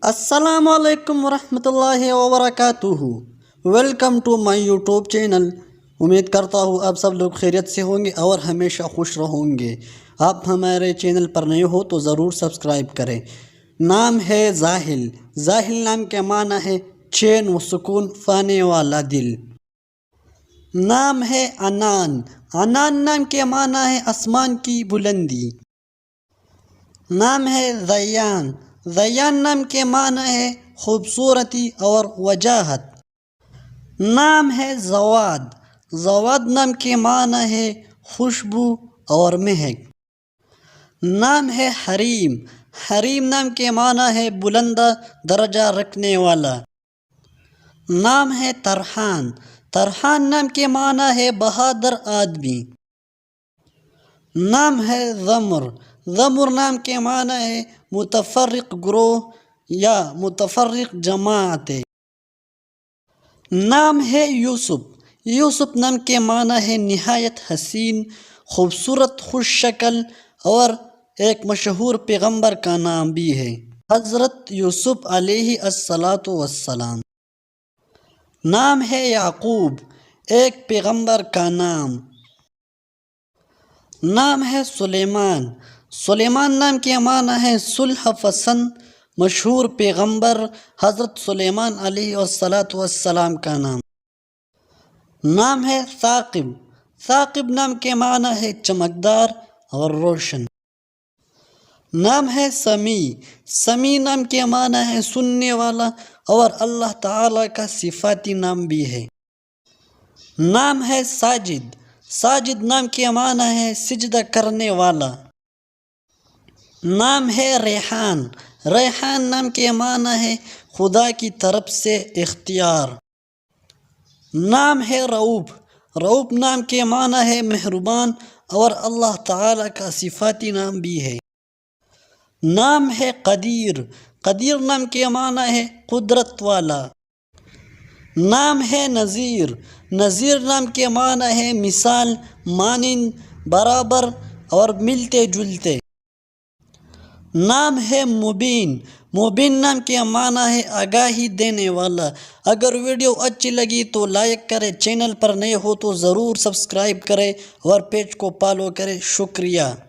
السلام علیکم ورحمۃ اللہ وبرکاتہ۔ Welcome to my YouTube channel. امید کرتا ہوں آپ سب لوگ خیریت سے ہوں گے اور ہمیشہ خوش رہوں گے۔ آپ ہمارے چینل پر نئے ہو تو ضرور سبسکرائب کریں۔ نام ہے زاحل۔ زاحل نام کے معنی ہے چین و سکون پانے والا دل۔ نام ہے عنان۔ عنان نام کے معنی ہے آسمان کی بلندی۔ نام ہے ریان۔ ریان نام کے معنی ہے خوبصورتی اور وجاہت۔ نام ہے زواد۔ زواد نام کے معنی ہے خوشبو اور مہک۔ نام ہے حریم۔ حریم نام کے معنی ہے بلند درجہ رکھنے والا۔ نام ہے ترحان۔ ترحان نام کے معنی ہے بہادر آدمی۔ نام ہے ضمر۔ ضمر نام کے معنی ہے متفرق گروہ یا متفرق جماعتیں۔ نام ہے یوسف۔ یوسف نام کے معنی ہے نہایت حسین، خوبصورت، خوش شکل اور ایک مشہور پیغمبر کا نام بھی ہے، حضرت یوسف علیہ السلام۔ نام ہے یعقوب، ایک پیغمبر کا نام۔ نام ہے سلیمان۔ سلیمان نام کے معنی ہے صلح پسند، مشہور پیغمبر حضرت سلیمان علیہ السلام کا نام۔ نام ہے ثاقب۔ ثاقب نام کے معنی ہے چمکدار اور روشن۔ نام ہے سمیع۔ سمیع نام کے معنی ہے سننے والا اور اللہ تعالیٰ کا صفاتی نام بھی ہے۔ نام ہے ساجد۔ ساجد نام کے معنی ہے سجدہ کرنے والا۔ نام ہے ریحان۔ ریحان نام کے معنی ہے خدا کی طرف سے اختیار۔ نام ہے رؤوف۔ رؤوف نام کے معنی ہے مہربان اور اللہ تعالیٰ کا صفاتی نام بھی ہے۔ نام ہے قدیر۔ قدیر نام کے معنی ہے قدرت والا۔ نام ہے نذیر۔ نذیر نام کے معنی ہے مثال، مانند، برابر اور ملتے جلتے۔ نام ہے مبین۔ مبین نام کے معنی ہے آگاہی دینے والا۔ اگر ویڈیو اچھی لگی تو لائک کریں، چینل پر نئے ہو تو ضرور سبسکرائب کریں اور پیج کو فالو کریں۔ شکریہ۔